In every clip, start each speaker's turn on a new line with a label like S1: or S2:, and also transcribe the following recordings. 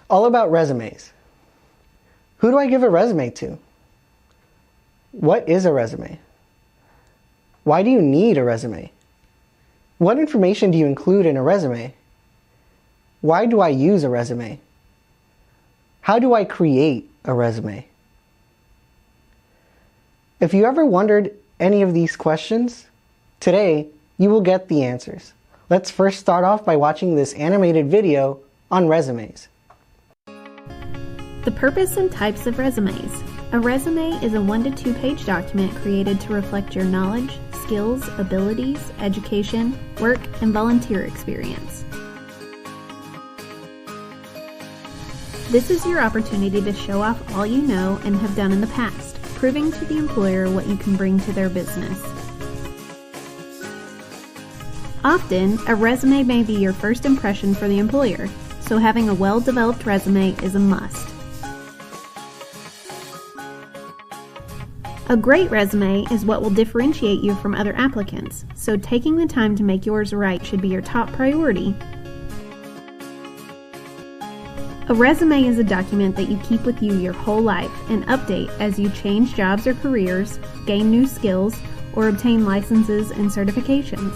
S1: All about resumes. Who do I give a resume to? What is a resume? Why do you need a resume? What information do you include in a resume? Why do I use a resume? How do I create a resume? If you ever wondered any of these questions, today you will get the answers. Let's first start off by watching this animated video on resumes.
S2: The purpose and types of resumes. A resume is a 1 to 2 page document created to reflect your knowledge, skills, abilities, education, work, and volunteer experience. This is your opportunity to show off all you know and have done in the past, proving to the employer what you can bring to their business. Often, a resume may be your first impression for the employer, so having a well-developed resume is a must. A great resume is what will differentiate you from other applicants, so taking the time to make yours right should be your top priority. A resume is a document that you keep with you your whole life and update as you change jobs or careers, gain new skills, or obtain licenses and certifications.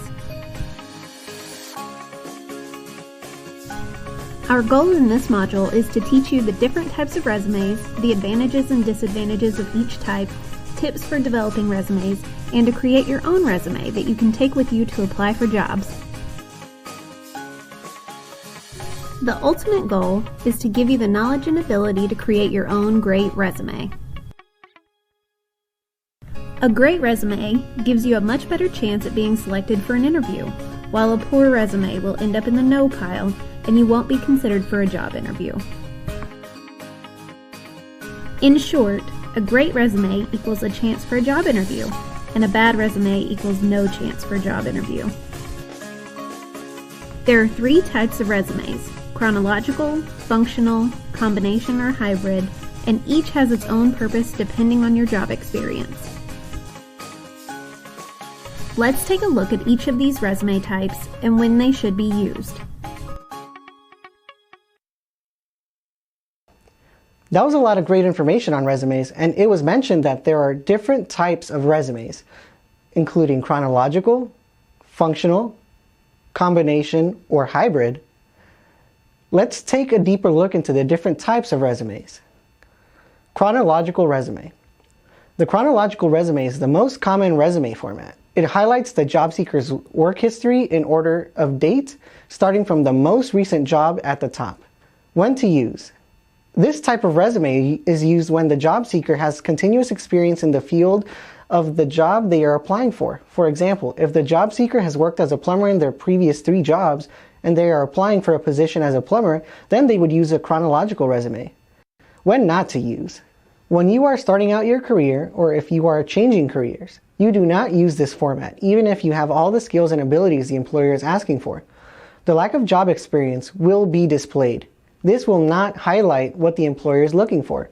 S2: Our goal in this module is to teach you the different types of resumes, the advantages and disadvantages of each type, tips for developing resumes, and to create your own resume that you can take with you to apply for jobs. The ultimate goal is to give you the knowledge and ability to create your own great resume. A great resume gives you a much better chance at being selected for an interview, while a poor resume will end up in the no pile and you won't be considered for a job interview. In short, a great resume equals a chance for a job interview, and a bad resume equals no chance for a job interview. There are 3 types of resumes: chronological, functional, combination, or hybrid, and each has its own purpose depending on your job experience. Let's take a look at each of these resume types and when they should be used.
S1: That was a lot of great information on resumes, and it was mentioned that there are different types of resumes, including chronological, functional, combination, or hybrid. Let's take a deeper look into the different types of resumes. Chronological resume. The chronological resume is the most common resume format. It highlights the job seeker's work history in order of date, starting from the most recent job at the top. When to use. This type of resume is used when the job seeker has continuous experience in the field of the job they are applying for. For example, if the job seeker has worked as a plumber in their previous 3 jobs and they are applying for a position as a plumber, then they would use a chronological resume. When not to use. When you are starting out your career, or if you are changing careers, you do not use this format, even if you have all the skills and abilities the employer is asking for. The lack of job experience will be displayed. This will not highlight what the employer is looking for.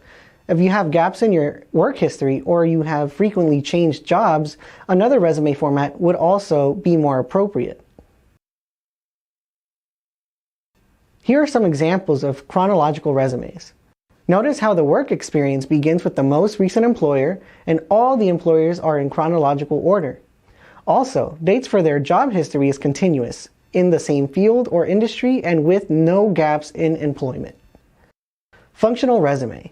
S1: If you have gaps in your work history or you have frequently changed jobs, another resume format would also be more appropriate. Here are some examples of chronological resumes. Notice how the work experience begins with the most recent employer and all the employers are in chronological order. Also, dates for their job history is continuous, in the same field or industry and with no gaps in employment. Functional resume.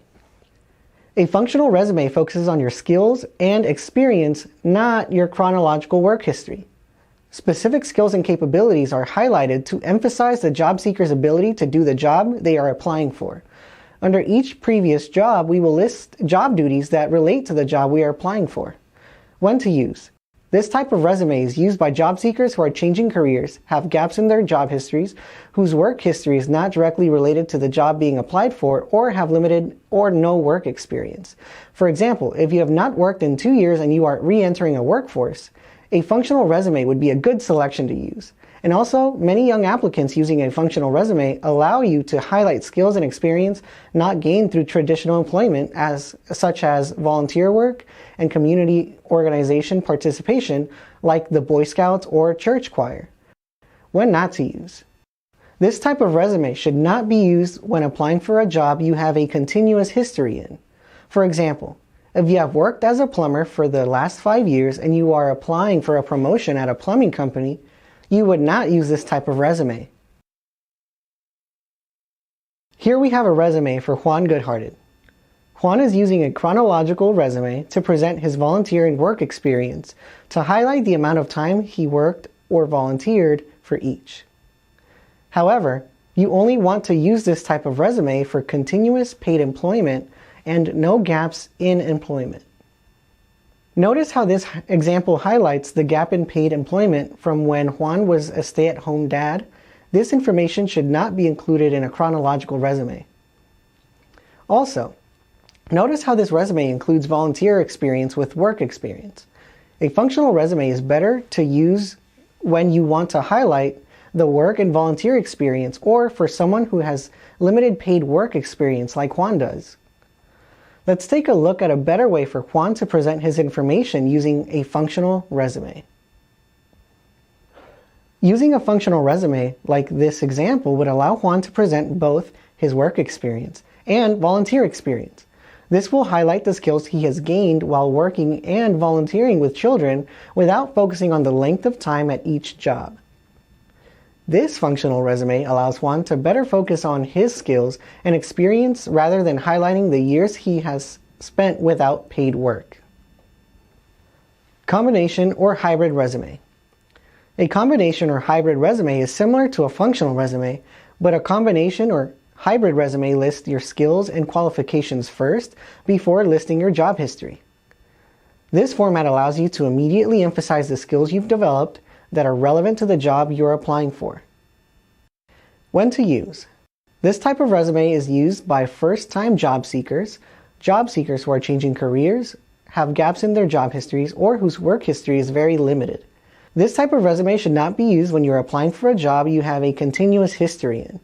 S1: A functional resume focuses on your skills and experience, not your chronological work history. Specific skills and capabilities are highlighted to emphasize the job seeker's ability to do the job they are applying for. Under each previous job, we will list job duties that relate to the job we are applying for. When to use. This type of resume is used by job seekers who are changing careers, have gaps in their job histories, whose work history is not directly related to the job being applied for, or have limited or no work experience. For example, if you have not worked in 2 years and you are re-entering a workforce, a functional resume would be a good selection to use. And also, many young applicants using a functional resume allow you to highlight skills and experience not gained through traditional employment, such as volunteer work and community organization participation, like the Boy Scouts or church choir. When not to use. This type of resume should not be used when applying for a job you have a continuous history in. For example, if you have worked as a plumber for the last 5 years and you are applying for a promotion at a plumbing company, you would not use this type of resume. Here we have a resume for Juan Goodhearted. Juan is using a chronological resume to present his volunteering work experience to highlight the amount of time he worked or volunteered for each. However, you only want to use this type of resume for continuous paid employment and no gaps in employment. Notice how this example highlights the gap in paid employment from when Juan was a stay-at-home dad. This information should not be included in a chronological resume. Also, notice how this resume includes volunteer experience with work experience. A functional resume is better to use when you want to highlight the work and volunteer experience, or for someone who has limited paid work experience like Juan does. Let's take a look at a better way for Juan to present his information using a functional resume. Using a functional resume like this example would allow Juan to present both his work experience and volunteer experience. This will highlight the skills he has gained while working and volunteering with children without focusing on the length of time at each job. This functional resume allows Juan to better focus on his skills and experience rather than highlighting the years he has spent without paid work. Combination or hybrid resume. A combination or hybrid resume is similar to a functional resume, but a combination or hybrid resume lists your skills and qualifications first before listing your job history. This format allows you to immediately emphasize the skills you've developed that are relevant to the job you're applying for. When to use. This type of resume is used by first-time job seekers who are changing careers, have gaps in their job histories, or whose work history is very limited. This type of resume should not be used when you're applying for a job you have a continuous history in.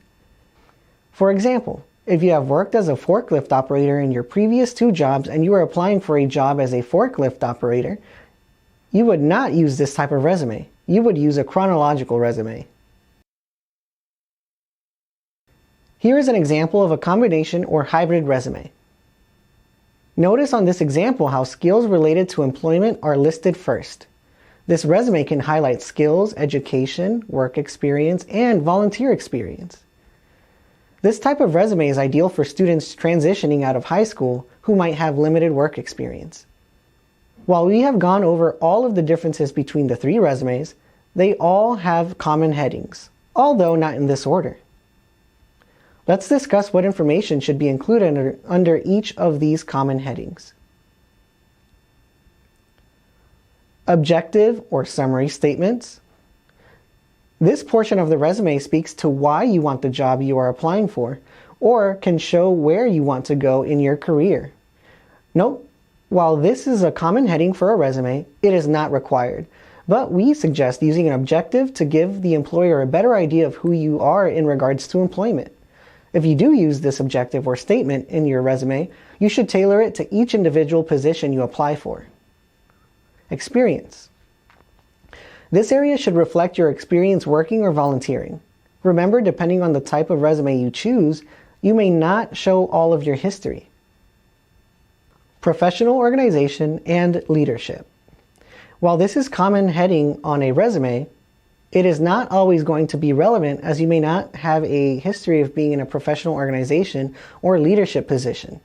S1: For example, if you have worked as a forklift operator in your previous 2 jobs and you are applying for a job as a forklift operator, you would not use this type of resume. You would use a chronological resume. Here is an example of a combination or hybrid resume. Notice on this example how skills related to employment are listed first. This resume can highlight skills, education, work experience, and volunteer experience. This type of resume is ideal for students transitioning out of high school who might have limited work experience. While we have gone over all of the differences between the 3 resumes, they all have common headings, although not in this order. Let's discuss what information should be included under each of these common headings. Objective or summary statements. This portion of the resume speaks to why you want the job you are applying for, or can show where you want to go in your career. Note, while this is a common heading for a resume, it is not required, but we suggest using an objective to give the employer a better idea of who you are in regards to employment. If you do use this objective or statement in your resume, you should tailor it to each individual position you apply for. Experience. This area should reflect your experience working or volunteering. Remember, depending on the type of resume you choose, you may not show all of your history. Professional organization and leadership. While this is a common heading on a resume, it is not always going to be relevant as you may not have a history of being in a professional organization or leadership position.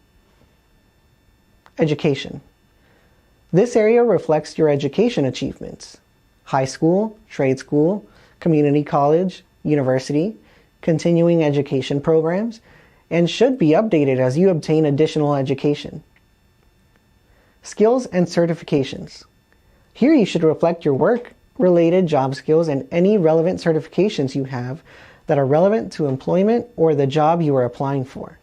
S1: Education. This area reflects your education achievements. High school, trade school, community college, university, continuing education programs, and should be updated as you obtain additional education. Skills and certifications. Here you should reflect your work-related job skills and any relevant certifications you have that are relevant to employment or the job you are applying for.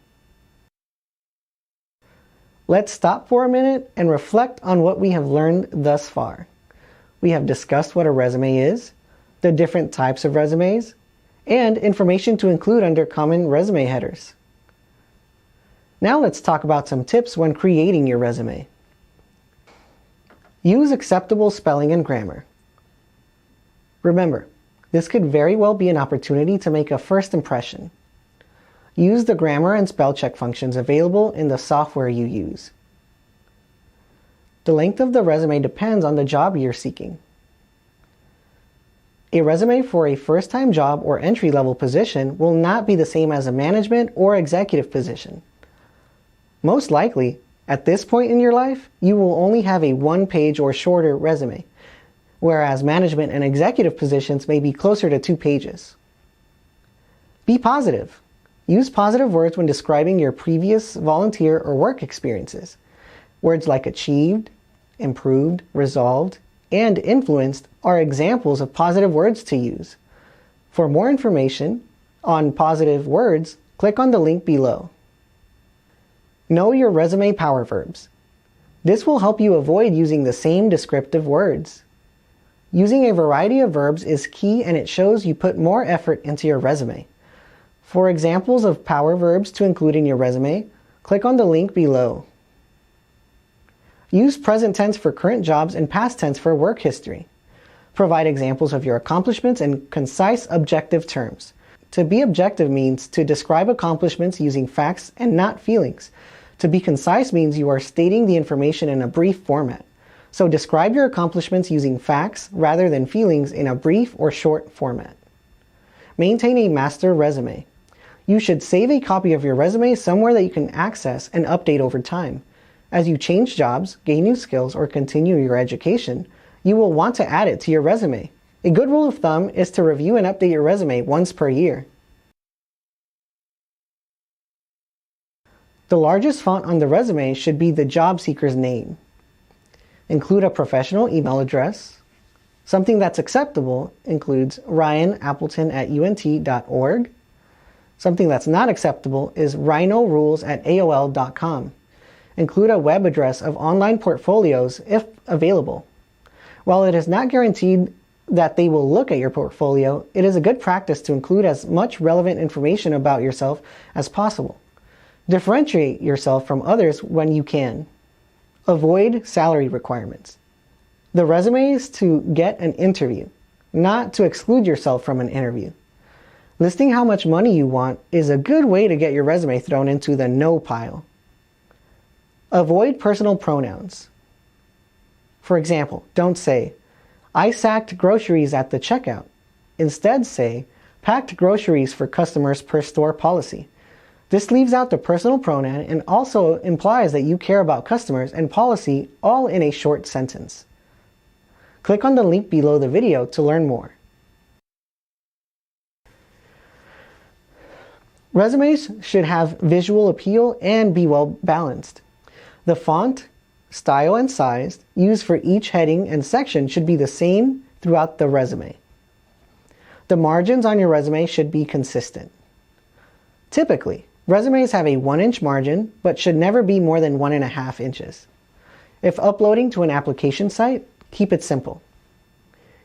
S1: Let's stop for a minute and reflect on what we have learned thus far. We have discussed what a resume is, the different types of resumes, and information to include under common resume headers. Now let's talk about some tips when creating your resume. Use acceptable spelling and grammar. Remember, This could very well be an opportunity to make a first impression. Use the grammar and spell check functions available in the software you use. The length of the resume depends on the job you're seeking. A resume for a first-time job or entry-level position will not be the same as a management or executive position. Most likely, at this point in your life, you will only have a one-page or shorter resume, whereas management and executive positions may be closer to 2 pages. Be positive. Use positive words when describing your previous volunteer or work experiences. Words like achieved, improved, resolved, and influenced are examples of positive words to use. For more information on positive words, click on the link below. Know your resume power verbs. This will help you avoid using the same descriptive words. Using a variety of verbs is key, and it shows you put more effort into your resume. For examples of power verbs to include in your resume, click on the link below. Use present tense for current jobs and past tense for work history. Provide examples of your accomplishments in concise, objective terms. To be objective means to describe accomplishments using facts and not feelings. To be concise means you are stating the information in a brief format. So describe your accomplishments using facts rather than feelings in a brief or short format. Maintain a master resume. You should save a copy of your resume somewhere that you can access and update over time. As you change jobs, gain new skills, or continue your education, you will want to add it to your resume. A good rule of thumb is to review and update your resume once per year. The largest font on the resume should be the job seeker's name. Include a professional email address. Something that's acceptable includes ryan.appleton@unt.org. Something that's not acceptable is rhinorules@aol.com. Include a web address of online portfolios if available. While it is not guaranteed that they will look at your portfolio, it is a good practice to include as much relevant information about yourself as possible. Differentiate yourself from others when you can. Avoid salary requirements. The resume is to get an interview, not to exclude yourself from an interview. Listing how much money you want is a good way to get your resume thrown into the no pile. Avoid personal pronouns. For example, don't say, "I sacked groceries at the checkout." Instead say, "packed groceries for customers per store policy." This leaves out the personal pronoun and also implies that you care about customers and policy all in a short sentence. Click on the link below the video to learn more. Resumes should have visual appeal and be well balanced. The font, style, and size used for each heading and section should be the same throughout the resume. The margins on your resume should be consistent. Typically, resumes have a 1-inch margin, but should never be more than 1.5 inches. If uploading to an application site, keep it simple.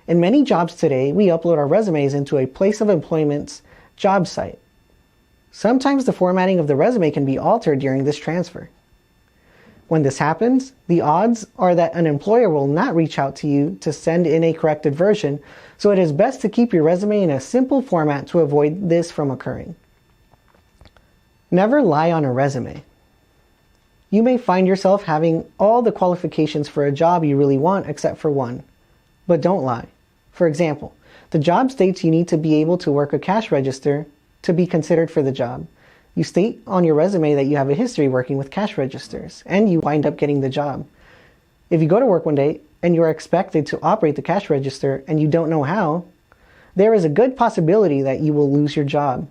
S1: In many jobs today, we upload our resumes into a place of employment's job site. Sometimes the formatting of the resume can be altered during this transfer. When this happens, the odds are that an employer will not reach out to you to send in a corrected version, so it is best to keep your resume in a simple format to avoid this from occurring. Never lie on a resume. You may find yourself having all the qualifications for a job you really want except for one. But don't lie. For example, the job states you need to be able to work a cash register to be considered for the job. You state on your resume that you have a history working with cash registers, and you wind up getting the job. If you go to work one day and you are expected to operate the cash register and you don't know how, there is a good possibility that you will lose your job.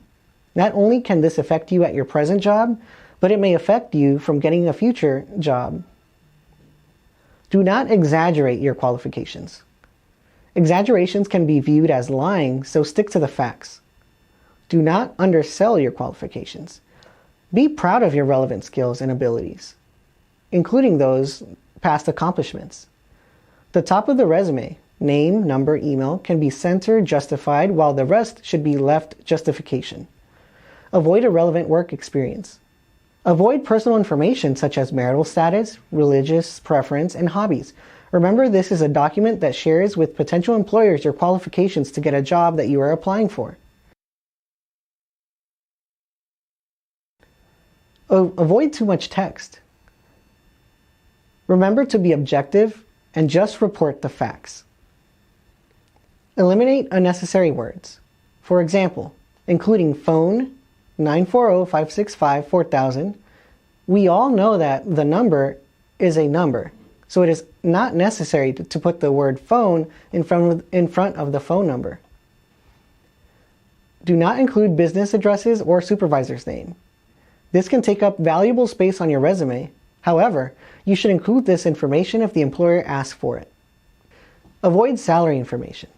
S1: Not only can this affect you at your present job, but it may affect you from getting a future job. Do not exaggerate your qualifications. Exaggerations can be viewed as lying, so stick to the facts. Do not undersell your qualifications. Be proud of your relevant skills and abilities, including those past accomplishments. The top of the resume, name, number, email, can be center justified, while the rest should be left justification. Avoid irrelevant work experience. Avoid personal information such as marital status, religious preference, and hobbies. Remember, this is a document that shares with potential employers your qualifications to get a job that you are applying for. Avoid too much text. Remember to be objective and just report the facts. Eliminate unnecessary words. For example, including phone 940-565-4000. We all know that the number is a number, so it is not necessary to put the word phone in front of the phone number. Do not include business addresses or supervisor's name. This can take up valuable space on your resume. However, you should include this information if the employer asks for it. Avoid salary information.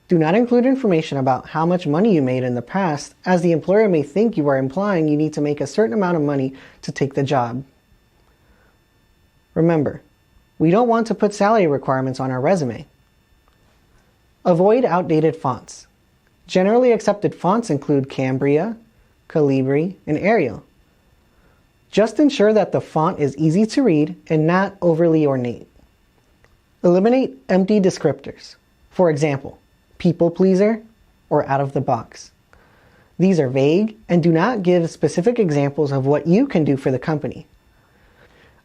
S1: Do not include information about how much money you made in the past, as the employer may think you are implying you need to make a certain amount of money to take the job. Remember, we don't want to put salary requirements on our resume. Avoid outdated fonts. Generally accepted fonts include Cambria, Calibri, and Arial. Just ensure that the font is easy to read and not overly ornate. Eliminate empty descriptors. For example, people pleaser or out of the box. These are vague and do not give specific examples of what you can do for the company.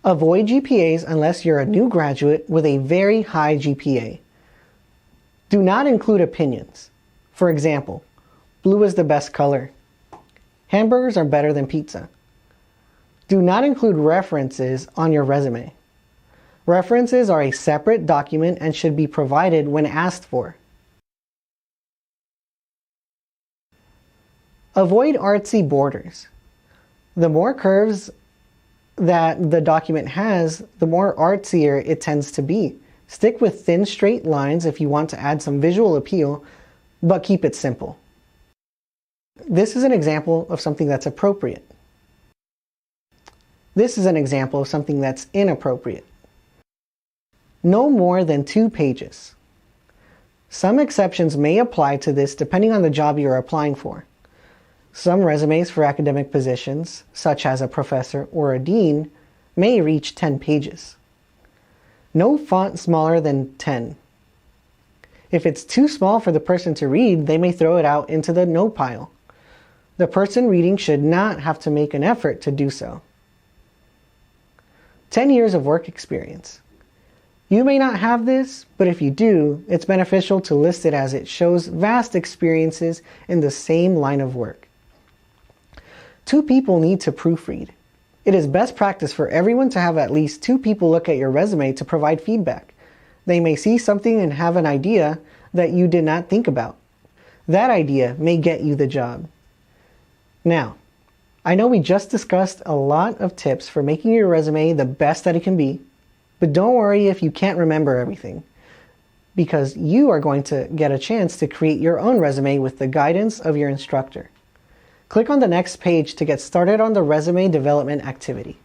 S1: Avoid GPAs unless you're a new graduate with a very high GPA. Do not include opinions. For example, blue is the best color. Hamburgers are better than pizza. Do not include references on your resume. References are a separate document and should be provided when asked for. Avoid artsy borders. The more curves that the document has, the more artsier it tends to be. Stick with thin, straight lines if you want to add some visual appeal, but keep it simple. This is an example of something that's appropriate. This is an example of something that's inappropriate. No more than 2 pages. Some exceptions may apply to this depending on the job you're applying for. Some resumes for academic positions, such as a professor or a dean, may reach 10 pages. No font smaller than 10. If it's too small for the person to read, they may throw it out into the no pile. The person reading should not have to make an effort to do so. 10 years of work experience. You may not have this, but if you do, it's beneficial to list it as it shows vast experiences in the same line of work. 2 people need to proofread. It is best practice for everyone to have at least 2 people look at your resume to provide feedback. They may see something and have an idea that you did not think about. That idea may get you the job. Now, I know we just discussed a lot of tips for making your resume the best that it can be, but don't worry if you can't remember everything, because you are going to get a chance to create your own resume with the guidance of your instructor. Click on the next page to get started on the resume development activity.